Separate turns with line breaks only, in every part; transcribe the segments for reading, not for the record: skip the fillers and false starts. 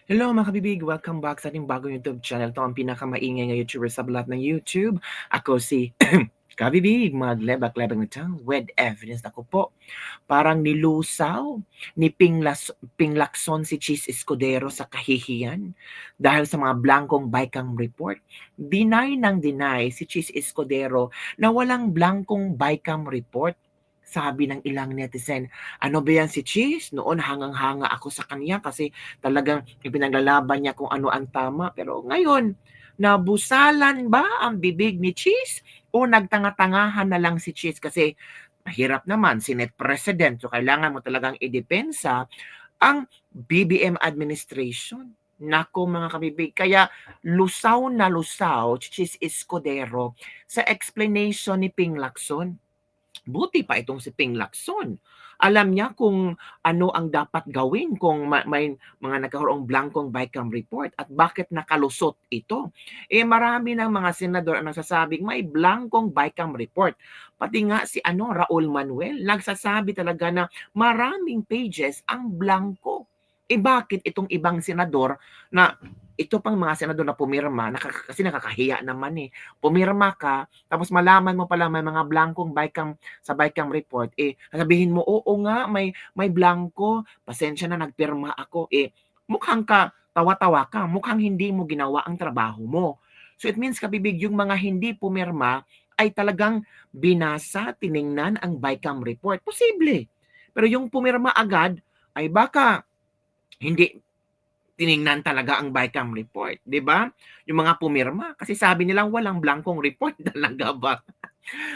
Hello mga kabibig! Welcome back sa ating bagong YouTube channel. Ito ang pinakamaingay na YouTuber sa lahat ng YouTube. Ako si Kabibig, maglebak-lebak na ito with evidence. Ako po, parang nilusaw ni Pinglakson si Cheese Escudero sa kahihiyan dahil sa mga blankong Bicam report. Deny ng deny si Cheese Escudero na walang blankong Bicam report. Sabi ng ilang netizen, ano ba yan si Cheese? Noon hangang-hanga ako sa kanya kasi talagang ipinaglalaban niya kung ano ang tama. Pero ngayon, nabusalan ba ang bibig ni Cheese? O nagtanga-tangahan na lang si Cheese kasi mahirap naman, Senate President. So kailangan mo talagang idepensa ang BBM administration. Nako mga kabibig, kaya lusaw na lusaw, Cheese Escudero, sa explanation ni Ping Lacson. Buti pa itong si Ping Lacson. Alam niya kung ano ang dapat gawin kung may mga nagkaroong blankong Bicam report at bakit nakalusot ito. Marami ng mga senador ang nagsasabing may blankong Bicam report. Pati nga si Raul Manuel nagsasabi talaga na maraming pages ang blanko. Bakit itong ibang senador na ito pang mga senador na pumirma, kasi nakakahiya naman pumirma ka, tapos malaman mo pala may mga blankong Bicam sa Bicam report, sasabihin mo, oo nga, may blanco, pasensya na, nagpirma ako. Mukhang ka, tawa-tawa ka, mukhang hindi mo ginawa ang trabaho mo. So it means, kabibig, yung mga hindi pumirma ay talagang binasa, tiningnan ang Bicam report. Posible. Pero yung pumirma agad, ay baka hindi tiningnan talaga ang Bicam report, 'di ba? Yung mga pumirma kasi sabi nilang walang blankong report talaga ba?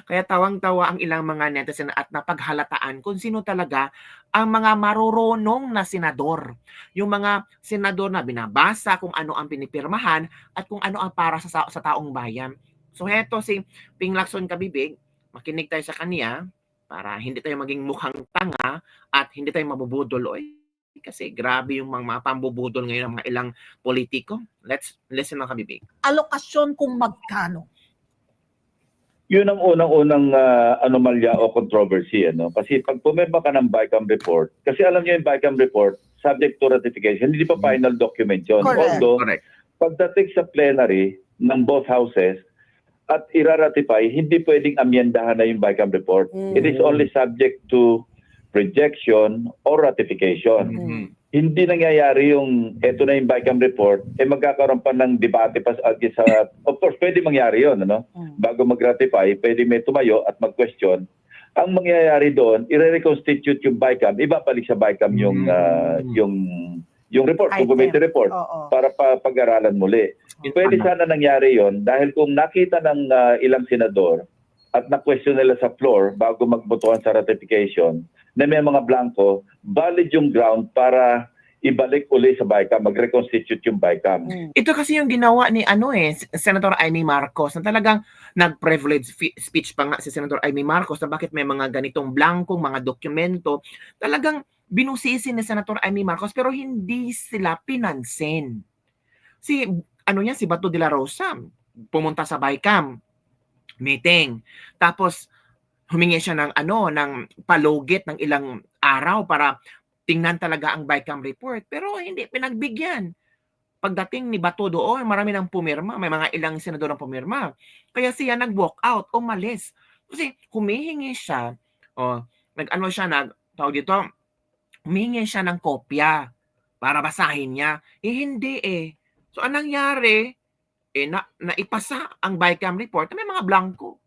Kaya tawang-tawa ang ilang mga netizen at napaghalataan kung sino talaga ang mga marurunong na senador. Yung mga senador na binabasa kung ano ang pinipirmahan at kung ano ang para sa taong bayan. So heto si Ping Lacson Kabibig, makinig tayo sa kanya para hindi tayo maging mukhang tanga at hindi tayo mabubudol. Kasi grabe yung mga pambubudol ngayon ng mga ilang politiko. Let's listen mga kabibig.
Alokasyon kung magkano?
Yun ang unang-unang anomalya o controversy. Kasi pag pumirma ka ng Bicam report, kasi alam niyo yung Bicam report, subject to ratification, hindi pa final document yun.
Correct.
Although,
Correct.
pagdating sa plenary ng both houses at ira-ratify, hindi pwedeng amyendahan na yung Bicam report. It is only subject to rejection or ratification. Hindi nangyayari yung eto na yung Bicam report, magkakaroon pa ng debate pa sa, of course, pwede mangyari yun, bago mag-ratify, pwede may tumayo at mag-question. Ang mangyayari doon, i-reconstitute yung Bicam, ibabalik sa Bicam yung report, yung committee report, para pag-aralan muli. Pwede sana nangyari yon dahil kung nakita ng ilang senador at na-question nila sa floor bago magbotohan sa ratification, na may mga blanco, valid yung ground para ibalik uli sa Bicam, mag-reconstitute yung Bicam.
Ito kasi yung ginawa ni Senator Amy Marcos na talagang nag-privilege speech pa nga si Senator Amy Marcos na bakit may mga ganitong blankong mga dokumento. Talagang binusisi ni Senator Amy Marcos pero hindi sila pinansin. Si Bato de la Rosa pumunta sa Bicam meeting. Tapos humingi siya ng ng palugit ng ilang araw para tingnan talaga ang Bicam report pero hindi pinagbigyan. Pagdating ni Bato doon, marami nang pumirma, may mga ilang senador ang pumirma. Kaya siya nag-walk out, umalis. Kasi humihingi siya, tawag dito, humihingi siya ng kopya para basahin niya. Hindi So anong nangyari, naipasa ang Bicam report na may mga blanco.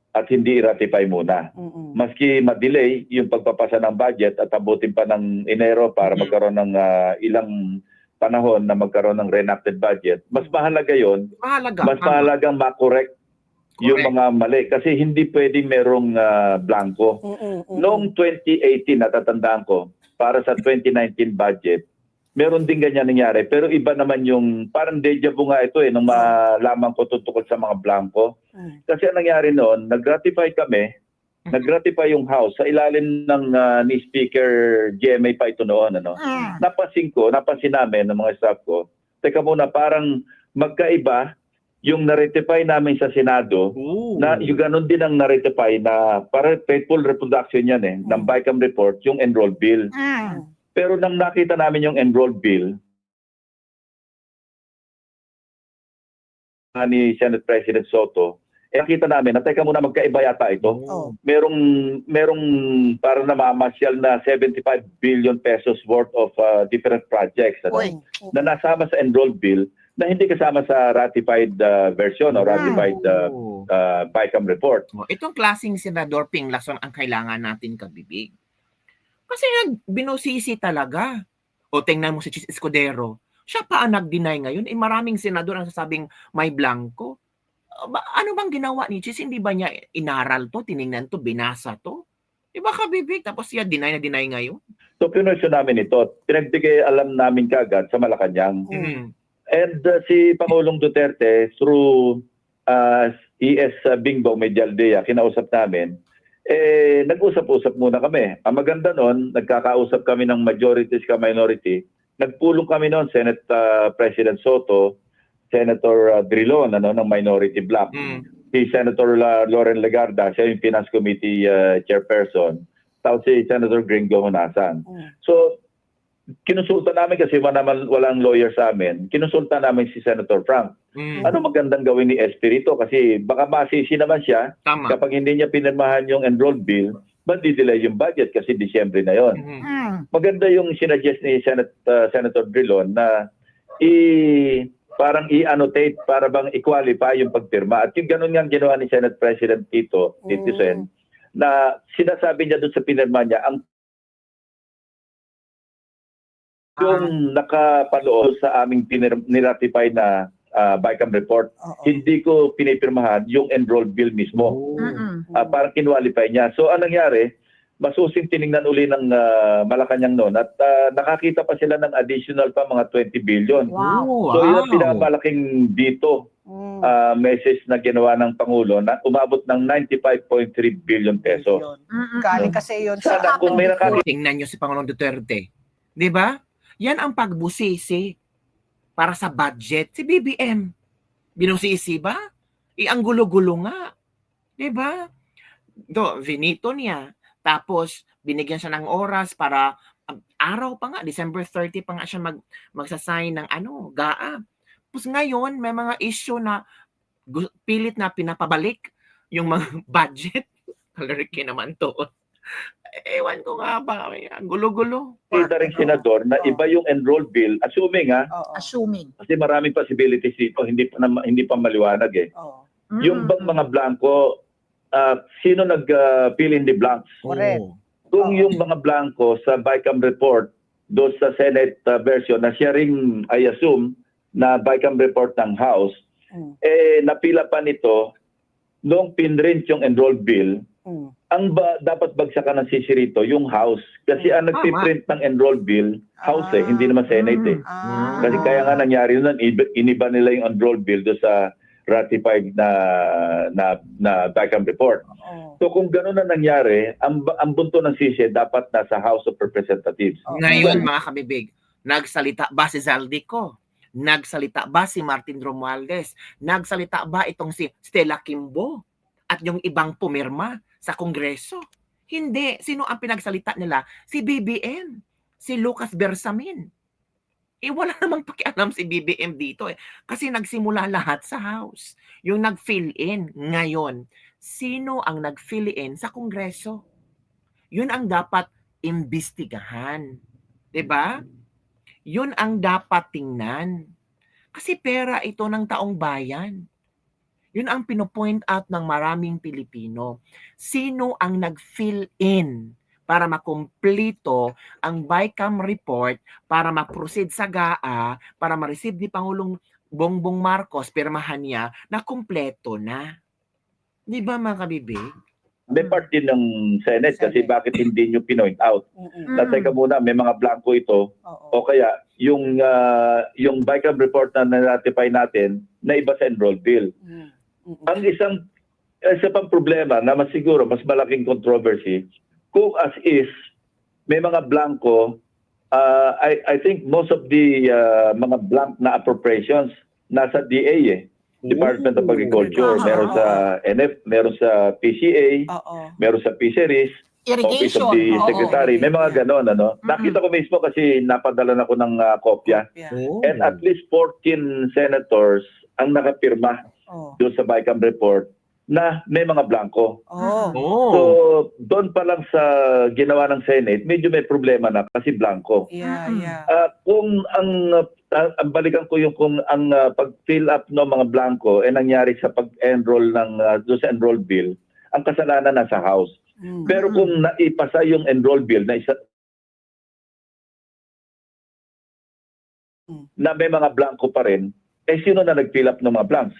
At hindi i-ratify muna. Maski ma-delay yung pagpapasa ng budget at abutin pa ng Enero para magkaroon ng ilang panahon na magkaroon ng reenacted budget, mas mahalaga yon. Mas mahalagang ma-correct yung mga mali. Kasi hindi pwedeng merong blanco. Noong 2018, natatandaan ko, para sa 2019 budget, meron din ganyan nangyari. Pero iba naman yung, parang deja vu nga ito nung malaman ko tungkol sa mga blanco. Kasi ang nangyari noon, nag-ratify kami, nag-ratify yung House sa ilalim ng ni Speaker GMA pa ito noon. Napansin namin ng mga staff ko, teka muna, parang magkaiba yung na-ratify namin sa Senado, na yung ganun din ang na-ratify na para faithful reproduction yan ng Bicam report, yung enrolled bill. Pero nang nakita namin yung enrolled bill, ni Senate President Soto, nakita namin na teka muna, magkaiba yata ito.
Oh.
Merong para na mamasyal na 75 billion pesos worth of different projects
Uy.
na nasama sa enrolled bill na hindi kasama sa ratified version o ratified BICAM report.
Itong klaseng senador Ping Lacson ang kailangan natin kabibig. Kasi binusisi talaga. O tingnan mo si Chis Escudero. Siya pa ang nag-deny ngayon. Maraming senador ang sasabing may blanco. Ano bang ginawa ni Chis? Hindi ba niya inaral to, tiningnan to, binasa to? Diba kabibig? Tapos siya deny na deny ngayon.
So pinursyon namin ito. Pinagbigay alam namin kagad sa Malacanang. And si Pangulong Duterte through ES Bingbong Medialdea, kinausap namin, nag-usap-usap muna kami. Ang maganda noon, nagkakausap kami ng majority sa minority. Nagpulong kami noon, Senate President Soto, Senator Drilon ng minority bloc. Si Senator Loren Legarda, siya yung Finance Committee Chairperson. Tapos si Senator Gringo Honasan. So, kinusulta namin kasi walang lawyer sa amin. Kinusulta namin si Senator Frank. Ano magandang gawin ni Espirito? Kasi baka masisi naman siya.
Tama.
Kapag hindi niya pinirmahan yung enrolled bill, madi-delay yung budget kasi Disyembre na yon. Maganda yung sinuggest ni Senator Drilon na parang i-annotate para bang i-qualify yung pagpirma. At yung ganun nga ginawa ni Senate President Tito Sen, na sinasabi niya doon sa pinirma niya, yung nakapaloob sa aming niratify na BICAM report, hindi ko pinipirmahan yung enrolled bill mismo. Parang kinwalify niya. So anong nangyari? Masusing tiningnan uli ng Malacanang noon at nakakita pa sila ng additional pa mga 20 billion.
Wow.
So yun ang pinamalaking dito message na ginawa ng Pangulo na umabot ng 95.3 billion pesos.
Galing kasi yun
Sana kung may
Tingnan nyo si Pangulong Duterte. Di ba? Yan ang pagbusisi para sa budget. Si BBM. Binusisi ba? Ang gulo-gulo nga. Di ba? Vinito niya. Tapos, binigyan siya ng oras para araw pa nga, December 30 pa nga siya magsasign ng GAA. Tapos ngayon, may mga issue na pilit na pinapabalik yung mga budget. Kalariki naman to. Ewan ko nga ba, ang gulo-gulo.
Kita rin senador na iba yung enrolled bill, assuming
Assuming.
kasi maraming possibilities dito, hindi pa maliwanag eh. Yung bang mga blanco, sino nag-fill in the blanks?
Correct.
Kung yung mga blanco sa BICAM report, doon sa Senate version, na siya ring, I assume, na BICAM report ng House, napila pa nito, noong pinrint yung enrolled bill, dapat bagsakan ng sisi rito, yung House. Kasi ang nagpiprint ng enrolled bill, House hindi naman Senate eh. Kasi kaya nga nangyari nun, iniba nila yung enrolled bill doon sa ratified na BICAM report. So kung gano'n na nangyari, ang bunto ng sisi dapat nasa House of Representatives.
Ngayon mga kabibig, nagsalita ba si Zaldico? Nagsalita ba si Martin Romualdez? Nagsalita ba itong si Stella Kimbo? At yung ibang pumirma sa Kongreso? Hindi. Sino ang pinagsalita nila? Si BBM. Si Lucas Bersamin. Wala namang pakialam si BBM dito eh. Kasi nagsimula lahat sa House. Yung nag-fill in ngayon. Sino ang nag-fill in sa Kongreso? Yun ang dapat imbestigahan. 'Di ba? Yun ang dapat tingnan. Kasi pera ito ng taong bayan. Yun ang pinopoint out ng maraming Pilipino. Sino ang nag-fill in para makumpleto ang BICAM report, para ma-proceed sa GAA, para ma-receive ni Pangulong Bongbong Marcos, pirmahan niya, na kumpleto na. Di ba mga kabibig?
May part din ng Senate kasi bakit hindi nyo pinoint out. Teka muna, may mga blanco ito. O kaya, yung BICAM report na na-ratify natin, na iba sa enrolled bill. Ang isa pang problema na mas siguro, mas malaking controversy, kung as is, may mga blanco, I think most of the mga blank na appropriations nasa DA eh. Department of Agriculture, meron sa NF, meron sa PCA, meron sa Fisheries, Office
Irrigation.
of the
Oo.
Secretary. May mga ganon, ano.
Mm-mm.
Nakita ko mismo kasi napadala na ko ng kopya.
Yeah.
Oh.
And at least 14 senators ang nakapirma
Oh.
doon sa BICAM report na may mga blanco.
Oh.
Oh.
So, doon pa lang sa ginawa ng Senate, medyo may problema na kasi blanco.
Yeah,
Mm-mm.
yeah.
Kung ang balikan ko yung kung ang pag-fill up ng mga blanco ay nangyari sa pag-enroll ng doon sa enroll bill, ang kasalanan nasa House. Pero kung naipasa yung enroll bill na isa na may mga blanco pa rin, eh sino na nag-fill up ng mga blanks?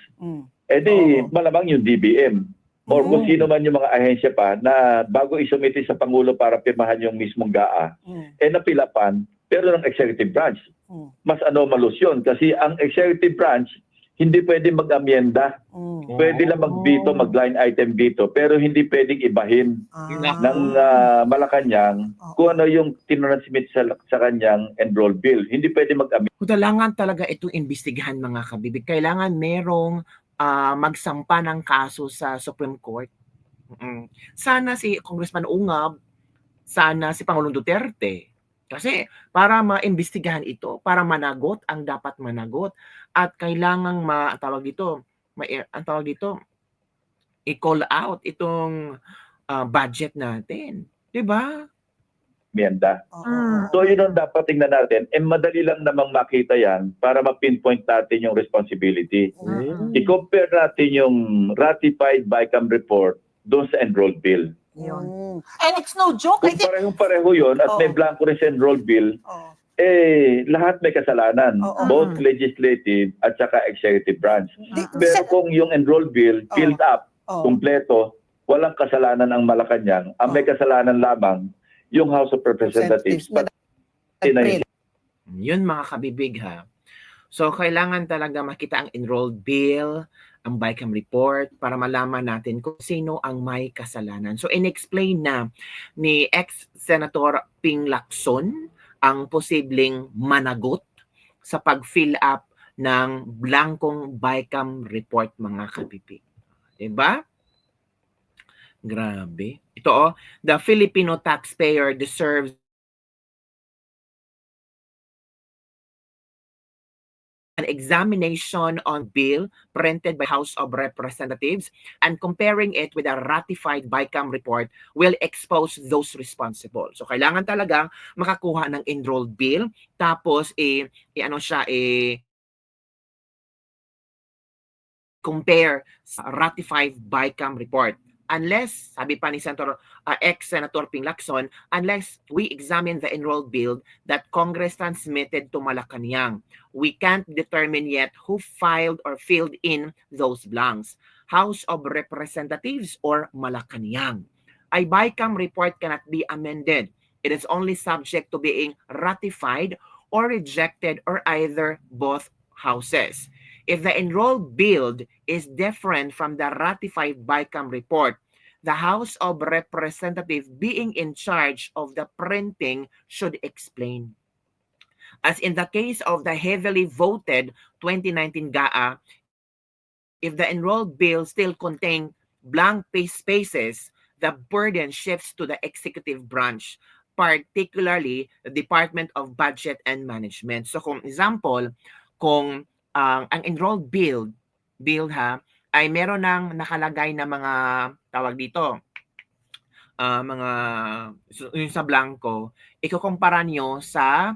Eh di malamang yung DBM or kung sino man yung mga ahensya pa na bago isumiti sa Pangulo para pirmahan yung mismong GAA, eh napilapan pero ng executive branch. Mas anomalous yun kasi ang executive branch hindi pwede mag-amyenda. Pwede lang mag-veto, mag-line item veto, pero hindi pwedeng ibahin ng Malacanang kung ano yung tinransmit sa kanyang enroll bill. Hindi pwede mag-amyenda.
Kailangan talaga itong imbestigahan mga kabibig. Kailangan merong magsampa ng kaso sa Supreme Court. Sana si Congressman Ungab, sana si Pangulong Duterte. Kasi para maimbestigahan ito, para managot ang dapat managot at kailangang i-call out itong budget natin. 'Di ba?
Amyenda.
Oo.
So yun ang dapat tingnan natin. Madali lang namang makita yan para ma-pinpoint natin yung responsibility. I-compare natin yung ratified BICAM report doon sa enrolled bill.
Yun. And it's no joke. I
Kung
think,
parehong-pareho yun at may blanco rin sa enrolled bill,
oh,
lahat may kasalanan.
Oo.
Both legislative at saka executive branch. Pero kung yung enrolled bill filled up, kumpleto, walang kasalanan ang Malacanang. Ang may kasalanan lamang yung House of Representatives.
Yun mga kabibig ha. So kailangan talaga makita ang enrolled bill, ang BICAM report para malaman natin kung sino ang may kasalanan. So inexplain na ni ex-Senator Ping Lacson ang posibleng managot sa pag-fill up ng blankong BICAM report mga kabibig. Diba? Grabe. Ito the Filipino taxpayer deserves an examination on bill printed by House of Representatives and comparing it with a ratified BICAM report will expose those responsible. So kailangan talagang makakuha ng enrolled bill tapos compare sa ratified BICAM report. Unless, sabi pa ni ex-Senator Ping Lacson, unless we examine the enrolled bill that Congress transmitted to Malacanang, we can't determine yet who filed or filled in those blanks, House of Representatives or Malacanang. A BICAM report cannot be amended. It is only subject to being ratified or rejected or either both houses. If the enrolled bill is different from the ratified BICAM report, the House of Representatives being in charge of the printing should explain. As in the case of the heavily voted 2019 GAA, if the enrolled bill still contains blank spaces, the burden shifts to the executive branch, particularly the Department of Budget and Management. So kung example, kung ang enrolled bill ay meron ng nakalagay na mga tawag dito mga yung sa blanco, ikukumpara nyo sa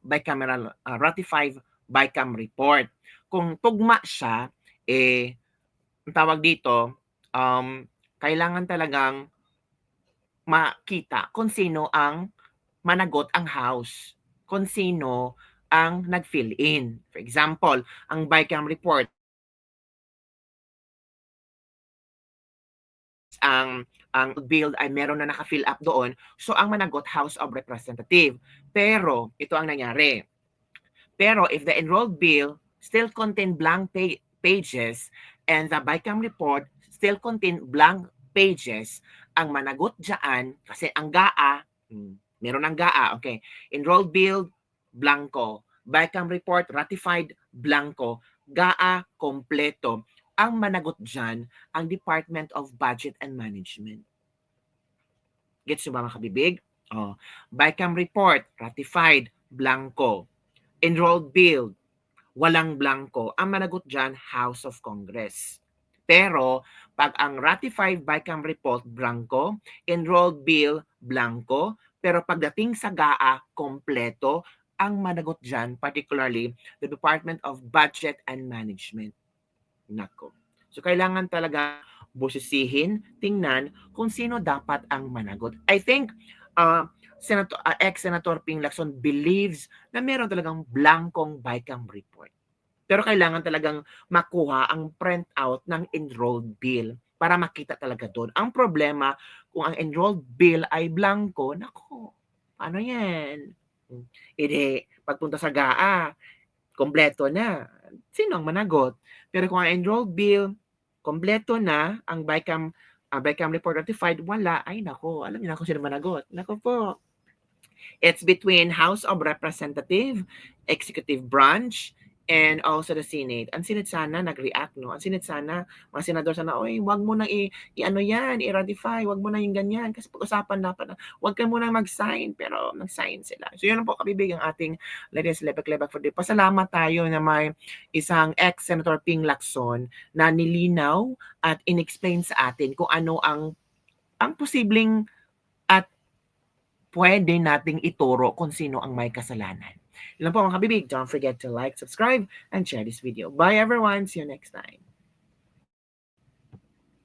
bicameral ratified BICAM report. Kung tugma siya, ang tawag dito, kailangan talagang makita kung sino ang managot ang house, kung sino ang nag-fill in. For example, ang BICAM report, ang bill ay meron na naka-fill up doon, so ang managot House of Representative. Pero, ito ang nangyari. Pero if the enrolled bill still contain blank pages and the BICAM report still contain blank pages, ang managot dyan, kasi ang GAA, meron ng GAA, okay, enrolled bill, blanco. BICAM report, ratified, blanco. GAA, kompleto. Ang managot dyan, ang Department of Budget and Management. Gets nyo ba mga kabibig? Oh, BICAM report, ratified, blanco. Enrolled bill, walang blanco. Ang managot dyan, House of Congress. Pero, pag ang ratified BICAM report, blanco, enrolled bill, blanco, pero pagdating sa GAA, kompleto, ang managot dyan, particularly the Department of Budget and Management. Nako. So, kailangan talaga busisihin, tingnan kung sino dapat ang managot. I think, ex-Senator Ping Lacson believes na meron talagang blankong BICAM report. Pero kailangan talagang makuha ang printout ng enrolled bill para makita talaga doon. Ang problema, kung ang enrolled bill ay blanco, nako, paano yan? Pagpunta sa GAA, kompleto na. Sino ang managot? Pero kung ang enrolled bill, kompleto na, ang BICAM report ratified, wala, ay nako, alam niyo na kung sino managot. Nako po. It's between House of Representative, Executive Branch, and also the Senate. Ang Senate sana nag-react, no? Ang Senate sana, mga senador sana, oy, wag mo nang i-ano yan, i-ratify, wag mo na yung ganyan, kasi pag-usapan dapat, wag ka muna mag-sign, pero mag-sign sila. So yun po, kabibig, ang ating Ladies Lebak-Lebak for the Pasalamat tayo na may isang ex-Senator Ping Lacson na nilinaw at in-explain sa atin kung ano ang posibleng at pwede nating ituro kung sino ang may kasalanan. Yun lang po mga kabibig. Don't forget to like, subscribe, and share this video. Bye everyone. See you next time.